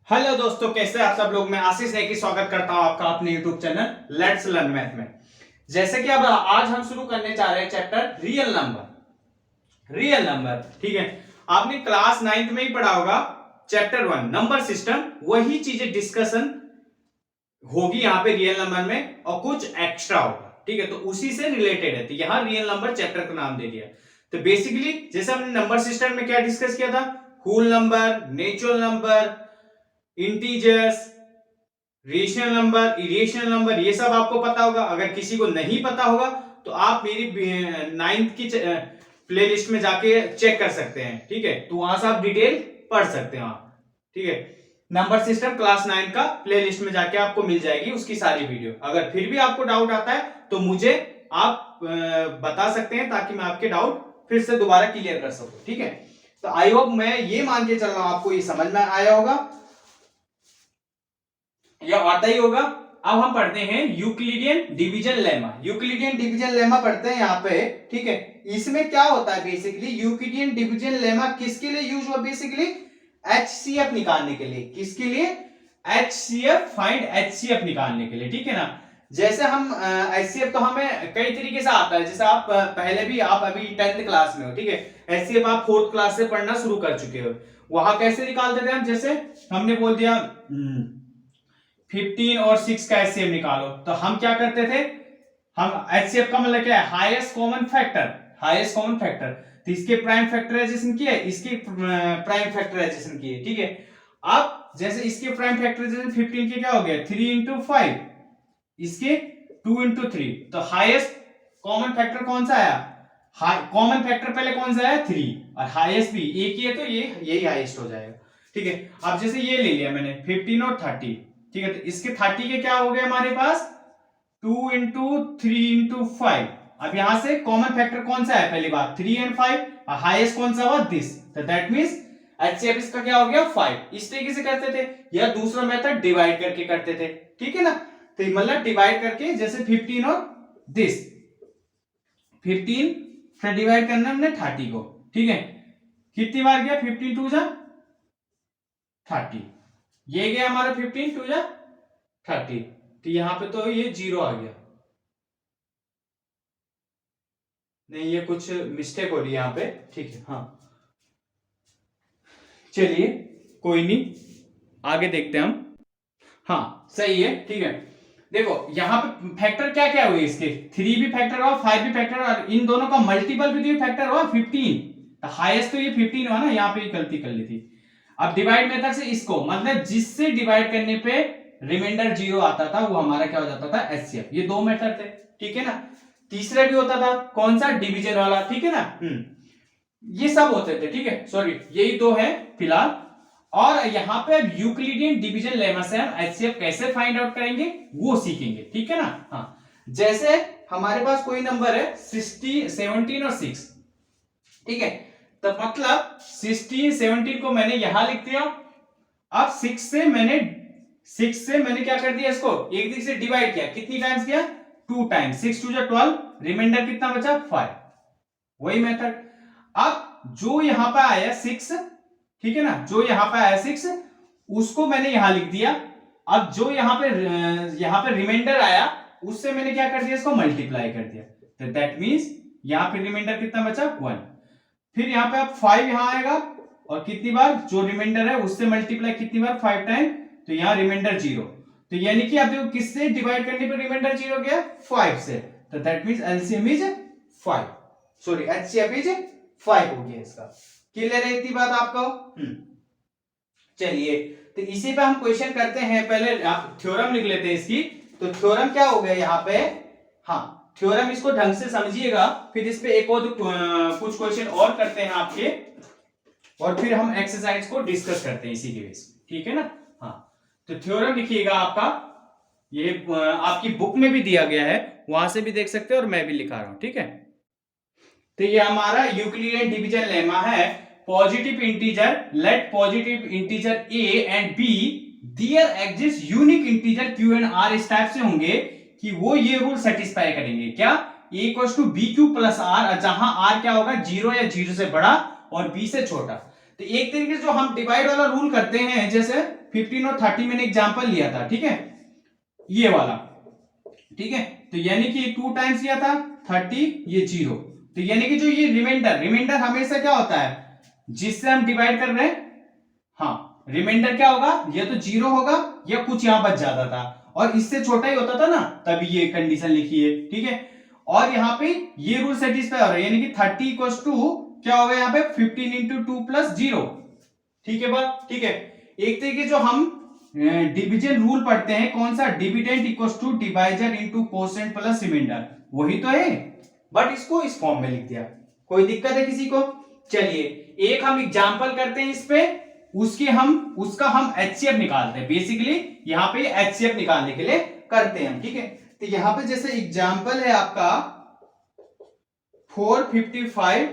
Hello दोस्तों, कैसे आप सब लोग। मैं आशीष है कि स्वागत करता हूं आपका अपने YouTube channel let's learn math में। जैसे कि अब आज हम शुरू करने जा रहे हैं चैप्टर रियल नंबर। ठीक है, आपने क्लास 9th में ही पढ़ा होगा चैप्टर 1 नंबर सिस्टम। वही चीजें डिस्कशन होगी यहाँ पे रियल नंबर में और कुछ एक्स्ट्रा होगा। ठीक है, तो उसी से रिलेटेड है, तो यहाँ रियल नंबर चैप्टर का नाम दे दिया। तो बेसिकली जैसे हमने नंबर सिस्टम में क्या डिस्कस किया था, whole number, natural number, integers, rational number, irrational number, ये सब आपको पता होगा। अगर किसी को नहीं पता होगा तो आप मेरी 9th की प्लेलिस्ट में जाके चेक कर सकते हैं। ठीक है, तो वहां से आप डिटेल पढ़ सकते हैं वहां। ठीक है, नंबर सिस्टम क्लास 9 का प्लेलिस्ट में जाके आपको मिल जाएगी उसकी सारी वीडियो। अगर फिर भी आपको डाउट आता है तो मुझे आप बता सकते हैं ताकि मैं आपके डाउट फिर से दोबारा क्लियर कर सकूं। ठीक है, तो आई होप मैं ये मान के चल रहा हूं आपको ये समझ में आया होगा या आता ही होगा। अब हम पढ़ते हैं Euclidean division lemma. Euclidean division lemma पढ़ते हैं यहाँ पे। ठीक है, इसमें क्या होता है बेसिकली, यूक्लिडियन डिवीजन लेमा किसके लिए यूज हुआ, बेसिकली एचसीएफ निकालने के लिए। किसके लिए, एचसीएफ, फाइंड एचसीएफ निकालने के लिए। ठीक है ना, जैसे हम एचसीएफ तो हमें कई तरीके से आता है। जैसे आप पहले भी, आप अभी 10th क्लास में हो। ठीक है, एचसीएफ आप 4th क्लास से पढ़ना शुरू कर चुके हो। वहां कैसे निकालते थे हम, जैसे हमने बोल दिया 15 और 6 का एचसीएफ निकालो, तो हम क्या करते थे, हम एचसीएफ का मतलब क्या है, हाईएस्ट कॉमन फैक्टर। तो इसके प्राइम फैक्टराइजेशन किया, इसकी प्राइम फैक्टराइजेशन की है। ठीक है, अब जैसे इसके प्राइम फैक्टराइजेशन 15 के क्या हो गया 3 into 5, इसके 2 into 3, तो हाईएस्ट कॉमन फैक्टर कौन सा आया, कॉमन फैक्टर पहले कौन सा आया 3, और हाईएस्ट भी एक ही है तो ये यही हाईएस्ट हो जाएगा। ठीक है, अब जैसे ये ले लिया मैंने 15 और 30। ठीक है, तो इसके 30 के क्या हो गए हमारे पास 2 into 3 into 5। अब यहां से कॉमन फैक्टर कौन सा है, पहली बात 3 and 5, और हाईएस्ट कौन सा हुआ दिस, तो दैट मींस एचसीएफ इसका क्या हो गया 5। इस तरीके से करते थे, या दूसरा मेथड डिवाइड करके करते थे। ठीक है ना, तो मतलब डिवाइड करके, जैसे 15 और दिस, 15 फिर डिवाइड करना हमने 30 को। ठीक है, कितनी बार गया 15 2 जा 30, ये गया हमारा 15 2 जा 30, तो यहां पे तो ये 0 आ गया। नहीं, ये कुछ मिस्टेक हो रही है यहाँ पे। ठीक है, हाँ चलिए कोई नहीं, आगे देखते हैं हम। हाँ सही है। ठीक है, देखो यहाँ पे फैक्टर क्या क्या हुए इसके, 3 भी फैक्टर हुआ, 5 भी फैक्टर हुआ, इन दोनों का मल्टीपल भी फैक्टर हुआ 15, तो हाईएस्ट तो ये 15 हुआ ना, यहाँ पे गलती कर ली थी। अब डिवाइड मेथड से इसको, मतलब जिससे डिवाइड करने पे रिमाइंडर 0 आता था वो हमारा क्या हो जाता था एचसीएफ। ये दो मेथड थे। ठीक है ना, तीसरा भी होता था कौन सा, डिवीजन वाला। ठीक है ना, ये सब होते थे। ठीक है, सॉरी यही दो है फिलहाल। और यहां पे अब यूक्लिडियन डिवीजन लेमा से हम एचसीएफ कैसे फाइंड आउट करेंगे वो सीखेंगे। ठीक है ना, हाँ जैसे हमारे पास कोई नंबर है 17 और 6। ठीक है, तो मतलब 16 17 को मैंने यहां लिख दिया। अब 6 से मैंने क्या कर दिया, इसको एक दिख से डिवाइड किया, कितनी टाइम्स किया 2 टाइम्स, 6 2 12, रिमाइंडर कितना बचा 5, वही मेथड। अब जो यहां पर आया 6, ठीक है ना, जो यहां पर आया 6 उसको मैंने यहां लिख दिया। अब जो यहां पे रिमाइंडर आया उससे मैंने क्या कर दिया, इसको मल्टीप्लाई कर दिया, तो दैट मींस यहां पे रिमाइंडर कितना बचा 1। फिर यहां पे अब 5 यहां आएगा, और कितनी बार जो रिमाइंडर है उससे मल्टीप्लाई कितनी बार 5 टाइम, तो यहां रिमाइंडर 0। तो यानी कि आप देखो किससे डिवाइड करने पे रिमाइंडर 0 गया 5 से, तो that means LCM is 5, sorry HCF is 5 हो गया इसका। क्लियर है इतनी बात आपको। चलिए, तो इसी पे हम क्वेश्चन करते हैं। पहले आप थ्योरम लिख लेते हैं इसकी। तो थ्योरम क्या हो गया यहाँ पे, हाँ थ्योरम इसको ढंग से समझिएगा, फिर इस पे एक और कुछ क्वेश्चन और करते हैं आपके, और फिर हम एक्सरसाइज को डिस्कस करते हैं इसी के बेस। ठीक है ना, हाँ तो थ्योरम लिखिएगा आपका, ये आपकी बुक में भी दिया गया है, वहां से भी देख सकते हैं और मैं भी लिखा रहा हूं। ठीक है, तो ये हमारा यूक्लिडियन डिवीजन लेमा है, positive integer, let positive integer a and b there exist unique integer q and r इस टाइप से होंगे कि वो ये रूल सेटिस्फाई करेंगे, क्या a equals to bq plus r, जहां r क्या होगा 0 या 0 से बड़ा और b से छोटा। तो एक तरीके से जो हम डिवाइड वाला रूल करते हैं, जैसे 15 और 30 मैंने एग्जांपल लिया था, ठीक है, ये वाला, ठीक है, तो यानी कि 2 टाइम्स लिया था 30, ये 0, तो यानी कि जो ये रिमाइंडर हमेशा क्या होता है जिससे हम डिवाइड कर रहे हैं, हाँ रिमाइंडर क्या होगा, या तो 0 होगा या कुछ यहां बच जाता था, और इससे छोटा ही होता था ना, तभी ये कंडीशन लिखी है, ठीक है। और यहाँ पे ये रूल सेटिस्फाई हो रहा है, यानी कि 30 इक्वल्स टू क्या होगा यहाँ पे 15 इंटू 2 प्लस 0, ठीक है बात, ठीक है। एक तरीके जो हम डिवीजन रूल पढ़ते हैं, कौन सा, dividend equals to divisor into quotient plus remainder, वही तो है, बट इसको इस फॉर्म में लिख दिया। कोई दिक्कत है किसी को? चलिए एक हम एग्जांपल करते हैं इस पे, उसका हम एचसीएफ निकालते हैं, बेसिकली यहाँ पे एचसीएफ निकालने के लिए करते हैं, ठीक है। तो यहाँ पे जैसे एग्जांपल है आपका 455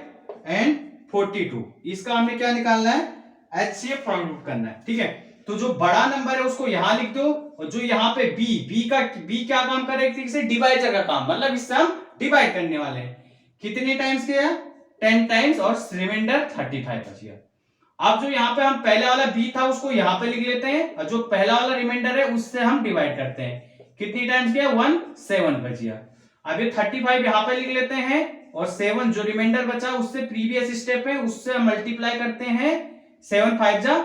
एंड 42, इसका हमने क्या निकालना है, एचसीएफ फाइंड आउट करना है, ठीक है। तो जो बड़ा नंबर है उसको यहां लिख दो, और जो यहाँ पे बी क्या काम कर रहा है, एक तरीके से डिवाइजर का काम, मतलब इससे हम डिवाइड करने वाले हैं, कितने टाइम्स किया, 10 टाइम्स, और रिमाइंडर 35 बच गया। अब जो यहाँ पे हम पहले वाला बी था उसको यहाँ पे लिख लेते हैं, और जो पहला वाला रिमाइंडर है उससे हम डिवाइड करते हैं, कितनी टाइम्स किया, 1, 7 बच गया। अब ये 35 यहाँ पे लिख लेते हैं, और 7 जो रिमाइंडर बचा उससे प्रीवियस स्टेप है उससे मल्टीप्लाई करते हैं, 7 5 जा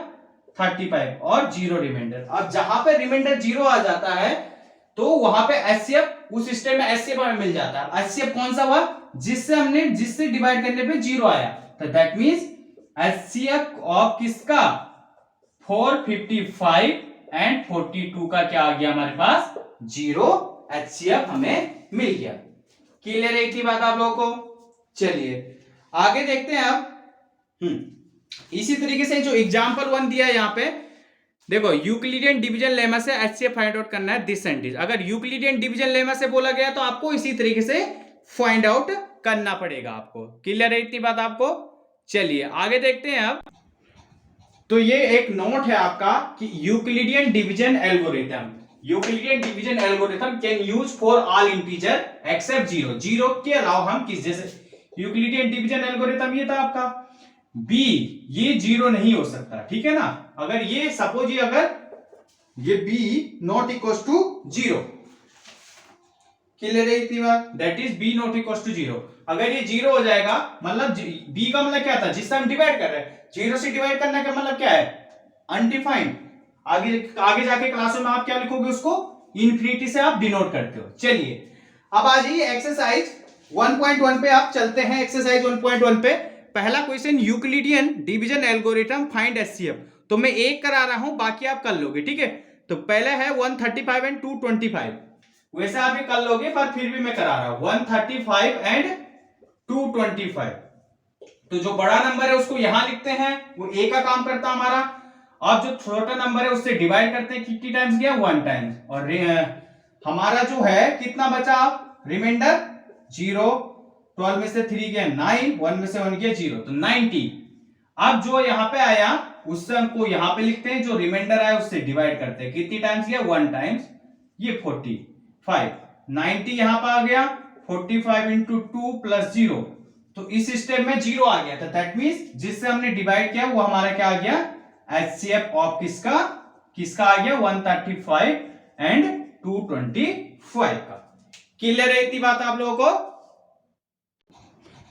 35 और 0 रिमाइंडर। अब जहां पे रिमाइंडर 0 आ जाता है तो वहां पे एचसीएफ, उस स्टेप में एचसीएफ हमें मिल जाता है। एचसीएफ कौन सा हुआ, जिससे डिवाइड करने पे 0 आया, तो दैट मींस एचसीएफ ऑफ किसका, 455 एंड 42 का क्या आ गया हमारे पास, 0 एचसीएफ हमें मिल गया। क्लियर है इतनी बात आप लोगों को? चलिए आगे देखते हैं अब। इसी तरीके से जो एग्जांपल 1 दिया है यहाँ पे, देखो यूक्लिडियन डिवीजन लेमा से एचसीएफ फाइंड आउट करना है दिस सेंटेंस। अगर यूक्लिडियन डिवीजन लेमा से बोला गया तो आपको इसी तरीके से फाइंड आउट करना पड़ेगा आपको। क्लियर है इतनी बात आपको? चलिए आगे देखते हैं अब। तो ये एक नोट है आपका कि Euclidean division algorithm can use for all integer except 0, 0 के अलावा हम किस, जैसे यूक्लिडियन डिवीजन एल्गोरिथम ये था आपका बी, ये 0 नहीं हो सकता, ठीक है ना। अगर ये सपोज अगर ये b not equal to 0, clear है इतनी बात, that is b not equal to 0। अगर ये 0 हो जाएगा मतलब बी का मतलब क्या था, जिससे हम डिवाइड कर रहे हैं, 0 से डिवाइड करने का मतलब क्या है, अनडिफाइंड। आगे जाके क्लासों में आप क्या लिखोगे, उसको इनफिनिटी से आप डिनोट करते हो। चलिए अब आ जाइए एक्सरसाइज 1.1 पे आप चलते हैं। एक्सरसाइज 1.1 पे पहला question, Euclidean division algorithm find HCF. तो मैं एक करा रहा हूं, बाकी आप कर लोगे, ठीक है। तो पहले है 135 एंड 225, वैसे आप ये कर लोगे पर फिर भी मैं करा रहा हूं 135 एंड 225। तो जो बड़ा नंबर है उसको यहां लिखते हैं, वो ए का काम करता हमारा। अब जो छोटा नंबर है उससे डिवाइड करते हैं, कितनी टाइम्स गया, 1 टाइम्स, और हमारा जो है कितना बचा रिमाइंडर, 0, 12 में से 3 गया 9, 1 में से 1 गया 0, तो 90। अब जो यहां पे आया उससे हमको यहां पे लिखते हैं, जो रिमाइंडर आया उससे डिवाइड करते हैं, कितनी टाइम्स गया, 1 टाइम्स, ये 45, 90 यहां पर आ गया, 45 इंटू 2 प्लस 0, तो इस स्टेप में 0 आ गया था, दैट मींस जिससे हमने डिवाइड किया वो हमारा क्या आ गया, एचसीएफ ऑफ किसका आ गया, 135 एंड 225 का। क्लियर है इतनी बात आप लोगों को?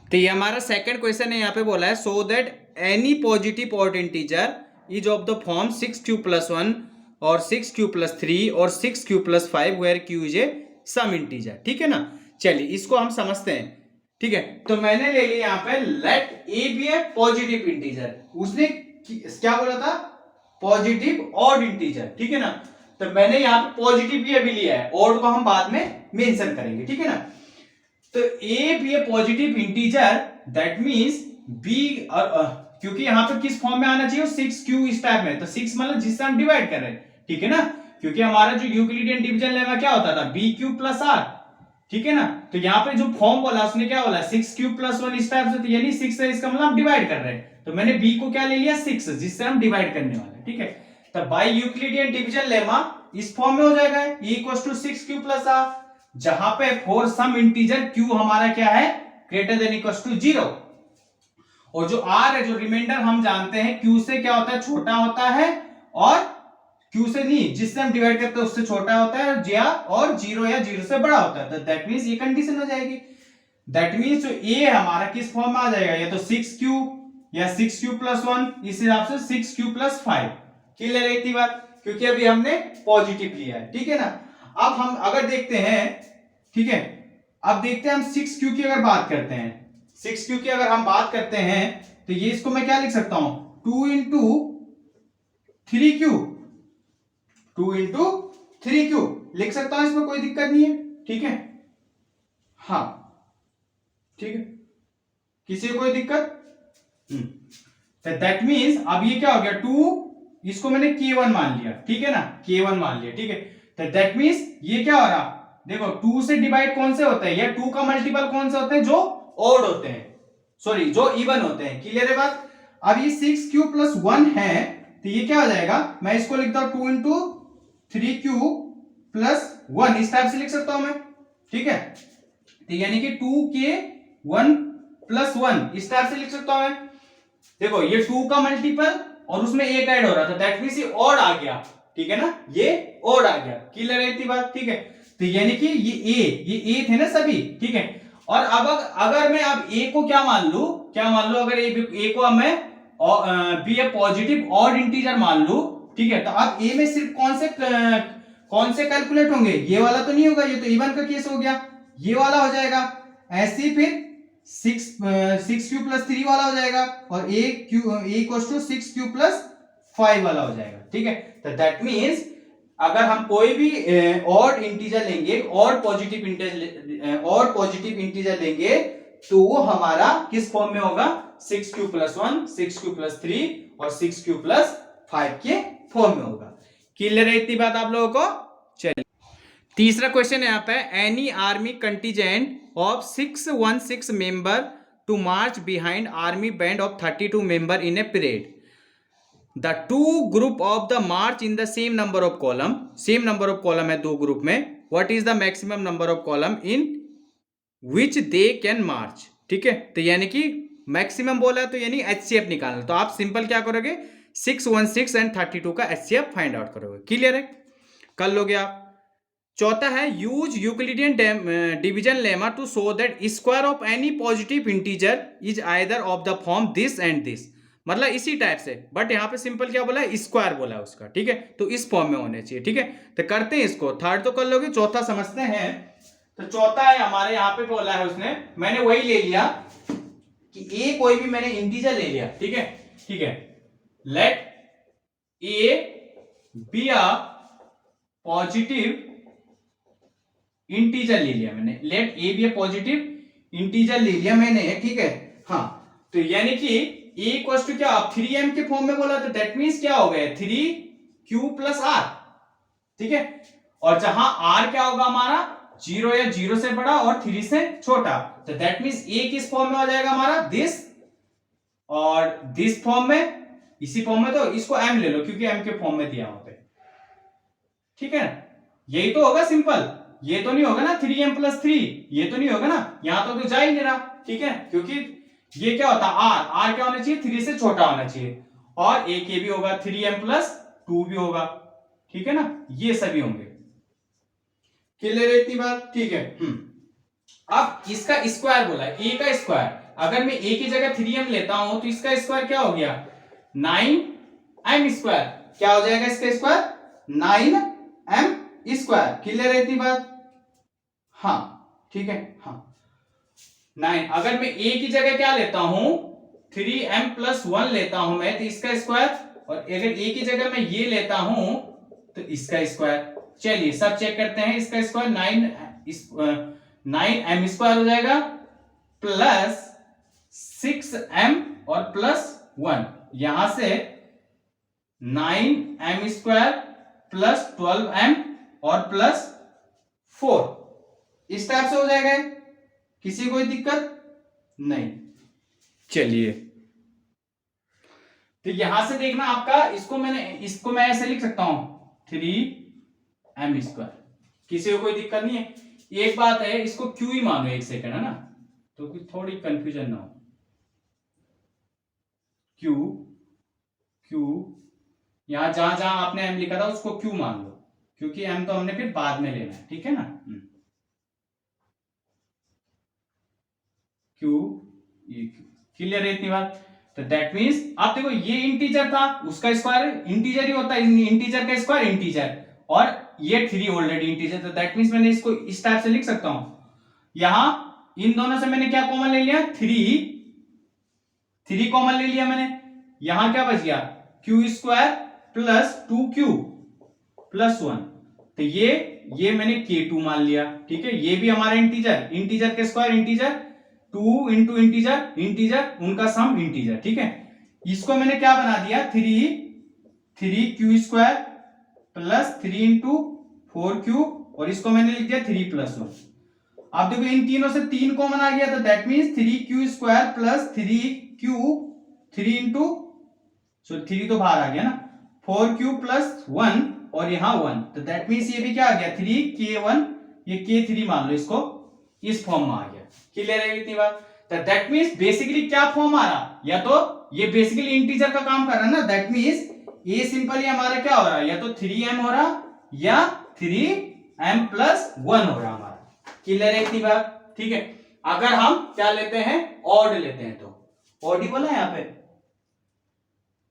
तो ये हमारा सेकंड क्वेश्चन है, यहाँ पे बोला है so that any positive odd integer is of the form 6q + 1 और 6q + 3 और 6q + 5 where q is a some integer, ठीक है ना। चलिए इसको हम समझते हैं, ठीक है। तो मैंने ले लिया यहाँ पे let a be a positive integer, उसने क्या बोला था, पॉजिटिव ऑड इंटीजर, ठीक है ना। तो मैंने यहाँ पे पॉजिटिव भी अभी लिया है, ऑड को हम बाद में मेंशन करेंगे, ठीक है ना। तो a be a positive integer, that means b, क्योंकि यहां पे किस फॉर्म में आना चाहिए, 6q इस टाइप में, तो 6 मतलब जिससे हम डिवाइड कर रहे हैं, ठीक है ना। क्योंकि हमारा जो यूक्लिडियन डिवीजन लेमा क्या होता था, bq + r, ठीक है ना। तो यहाँ पे जो फॉर्म बोला उसने क्या बोला, 6q + 1 इस टाइप से, तो यानी 6 है, इसका मतलब हम डिवाइड कर रहे हैं, तो मैंने b को क्या ले लिया, 6, जिससे हम डिवाइड करने वाले हैं, ठीक है। तो बाय यूक्लिडियन डिवीजन लेमा इस फॉर्म में हो जाएगा, e = 6q + r, जहां पे फॉर सम इंटीजर q हमारा क्या है, ग्रेटर देन इक्वल टू 0, और जो r है, जो रिमाइंडर हम जानते हैं q से क्या होता है, छोटा होता है, और q से नहीं, जिससे हम डिवाइड करते हैं उससे छोटा होता है, और 0 या 0 से बड़ा होता है। तो दैट मींस ये कंडीशन हो जाएगी। दैट मींस जो a हमारा किस फॉर्म में आ जाएगा, या तो 6q या 6q + 1, इस हिसाब से 6q + 5। क्लियर है इतनी बात, क्योंकि अभी हमने पॉजिटिव लिया है, ठीक है ना। अब हम अगर देखते हैं, ठीक है, अब देखते हैं हम 6q की अगर बात करते हैं, 6q की अगर हम बात करते हैं, तो ये इसको मैं क्या लिख सकता हूं, 2 × 3q, 2 × 3q लिख सकता हूं, इसमें कोई दिक्कत नहीं है, ठीक है। हाँ ठीक है, किसी को कोई दिक्कत? तो दैट मींस अब ये क्या हो गया, 2, इसको मैंने k1 मान लिया, ठीक है ना, k1 मान लिया, ठीक है। तो दैट मींस ये क्या हो रहा, देखो 2 से डिवाइड कौन से होते हैं, या 2 का मल्टीपल कौन से होते हैं, जो ऑड होते हैं, सॉरी जो इवन होते हैं। क्लियर है बात। अब ये 6q + 1 है, तो ये क्या हो जाएगा, मैं इसको लिखता हूं 2 × 3q + 1, इस टाइप से लिख सकता हूं मैं, ठीक है। तो यानी कि 2k1 + 1 इस टाइप से लिख सकता हूं मैं। देखो ये 2 का मल्टीपल और उसमें एक ऐड हो रहा था, दैट मींस ये ऑड आ गया, ठीक है ना, ये ऑड आ गया। क्लियर है इतनी बात, ठीक है। तो यानी कि ये a थे ना सभी, ठीक है। और अब अगर मैं अब a को क्या मान लू, अगर a को अब मैं B a positive odd integer मान लू, ठीक है, तो अब a में सिर्फ कौन से कैलकुलेट होंगे, ये वाला तो नहीं होगा, ये तो इवन का केस हो गया, ये वाला हो जाएगा। ऐसे ही फिर 6q + 3 वाला हो जाएगा, और a = 6q + 5 वाला हो जाएगा, ठीक है। तो दैट मींस अगर हम कोई भी ऑड इंटीजर लेंगे, ऑड पॉजिटिव इंटीजर लेंगे, तो वो हमारा किस फॉर्म में होगा, 6q + 1, 6q + 3 और 6q + 5 के फॉर्म में होगा। क्लियर है इतनी बात आप लोगों को। चलिए तीसरा क्वेश्चन यहाँ पे, any army contingent of 616 member to march behind army band of 32 member in a parade. The two group of the march in the same number of column है दो ग्रुप में. What is the maximum number of column in which they can march? ठीक है, तो यानी कि maximum बोला है, तो यानी HCF निकालना, तो आप सिंपल क्या करोगे, 616 एंड 32 का HCF फाइंड आउट करोगे। क्लियर है, कर लोगे आप। चौथा है, use Euclidean division lemma to show that square of any positive integer is either of the form this and this, मतलब इसी टाइप से, बट यहां पे सिंपल क्या बोला है, स्क्वायर बोला है उसका, ठीक है, तो इस फॉर्म में होने चाहिए, ठीक है। तो करते हैं इसको, थर्ड तो कर लोगे, चौथा समझते हैं। तो चौथा है हमारे यहाँ पे बोला है उसने, मैंने वही ले लिया कि ए कोई भी मैंने इंटीजर ले लिया, ठीक है, ठीक है, let a be a positive integer ले लिया मैंने, let a be a positive integer ले लिया मैंने, ठीक है। हाँ, तो यानी कि ए इक्वल्स टू क्या, 3m के फॉर्म में बोला, तो दैट मींस क्या हो गया, 3q + r, ठीक है। और जहां r क्या होगा हमारा, 0 या 0 से बड़ा और 3 से छोटा, तो दैट मींस a किस फॉर्म में हो जाएगा हमारा, दिस, और दिस फॉर्म में, इसी फॉर्म में, तो इसको m ले लो क्योंकि m के फॉर्म में दिया वहां पे, ठीक है। यही तो होगा सिंपल, ये तो नहीं होगा ना 3m + 3, ये तो नहीं होगा ना, यहां तो जा ही नहीं रहा, ठीक है, क्योंकि ये क्या होता है, r क्या होना चाहिए, 3 से छोटा होना चाहिए, और एक ये भी होगा 3m + 2 भी होगा, ठीक है ना, ये सभी होंगे। क्लियर है इतनी बात, ठीक है। अब इसका स्क्वायर बोला है, a का स्क्वायर, अगर मैं a की जगह 3m लेता हूं, तो इसका स्क्वायर क्या हो गया, 9m², क्या हो जाएगा इसका स्क्वायर, 9m²। क्लियर है इतनी बात, हाँ ठीक है, हाँ 9। अगर मैं a की जगह क्या लेता हूं, 3m + 1 लेता हूं मैं, तो इसका स्क्वायर, और अगर a की जगह मैं ये लेता हूं तो इसका स्क्वायर। चलिए सब चेक करते हैं, इसका स्क्वायर 9m² हो जाएगा, प्लस 6m और +1, यहां से 9m² + 12m और +4, इस टाइप से हो जाएगा, किसी कोई दिक्कत नहीं। चलिए तो यहां से देखना आपका, इसको मैं ऐसे लिख सकता हूं 3m², किसी को कोई दिक्कत नहीं है। एक बात है, इसको क्यू ही मानो, एक सेकंड, है ना, तो कुछ थोड़ी कंफ्यूजन ना हो। क्यू क्यू, यहां जहां जहां आपने एम लिखा था उसको क्यू मान लो, क्योंकि एम तो हमने फिर बाद में लेना है, ठीक है ना। क्यू, ये क्लियर है इतनी बात। तो दैट मीन्स आप देखो ये इंटीजर था, उसका स्क्वायर इंटीजर ही होता है, इंटीजर का स्क्वायर इंटीजर, और ये 3 ऑलरेडी इंटीजर, तो दैट मीन्स मैंने इसको इस टाइप से लिख सकता हूं। यहां इन दोनों से मैंने क्या कॉमन ले लिया, 3 कॉमन ले लिया मैंने। यहां क्या बच गया, Q square plus 2q plus 1, तो ये मैंने k2 मान लिया, ठीक है। ये भी हमारा इंटीजर, इंटीजर के square integer, 2 into integer integer, उनका सम इंटीजर, ठीक है। इसको मैंने क्या बना दिया, 3 स्क्वायर प्लस 3 इंटू 4q, और इसको मैंने लिख दिया 3 प्लस 1। अब देखो इन तीनों से 3 कॉमन आ गया, तो that means 3q square plus 3q, 3 into, so 3 तो बाहर आ गया ना, 4q प्लस 1, और यहां 1, तो दैट मीन्स ये भी क्या आ गया, 3k1, ये k3 मान लो, इसको इस फॉर्म में आ गया। क्लियर है इतनी बात। तो दैट मीन्स बेसिकली क्या फॉर्म आ रहा, या तो ये बेसिकली इंटीजर का काम कर रहा है ना, दैट मीन्स ये सिंपली हमारा क्या हो रहा है, या तो 3m हो रहा या 3m प्लस 1 हो रहा हमारा। क्लियर है इतनी बात, ठीक है। अगर हम क्या लेते हैं, ऑड लेते हैं, तो ऑड ही बोला है यहां पे,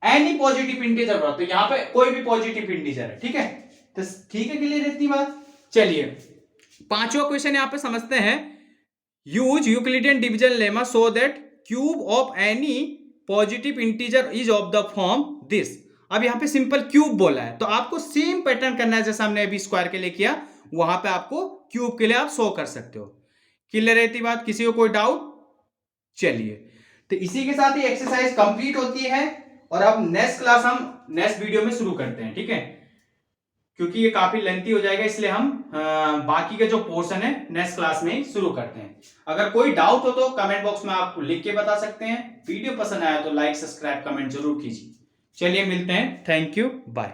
एनी पॉजिटिव इंटीजर बोला, तो यहां पे कोई भी पॉजिटिव इंटीजर है, ठीक है। तो ठीक है, क्लियर इतनी बात। चलिए पांचवा क्वेश्चन यहां पे समझते हैं। Use Euclidean division lemma so that cube of any positive integer is of the form this. अब यहां पे सिंपल क्यूब बोला है, तो आपको सेम पैटर्न करना है जैसा हमने अभी स्क्वायर के लिए किया, वहां पे आपको क्यूब के लिए आप शो कर सकते हो। क्लियर रहती बात, किसी को कोई डाउट। चलिए तो इसी के साथ ही एक्सरसाइज कंप्लीट होती है, और अब नेक्स्ट क्लास हम नेक्स्ट वीडियो में शुरू करते हैं, ठीक है। क्योंकि ये काफी लेंथी हो जाएगा, इसलिए हम बाकी के जो पोर्शन है नेक्स्ट क्लास में ही शुरू करते हैं। अगर कोई डाउट हो तो कमेंट बॉक्स में आप लिख के बता सकते हैं। वीडियो पसंद आया तो लाइक सब्सक्राइब कमेंट जरूर कीजिए। चलिए मिलते हैं, थैंक यू, बाय।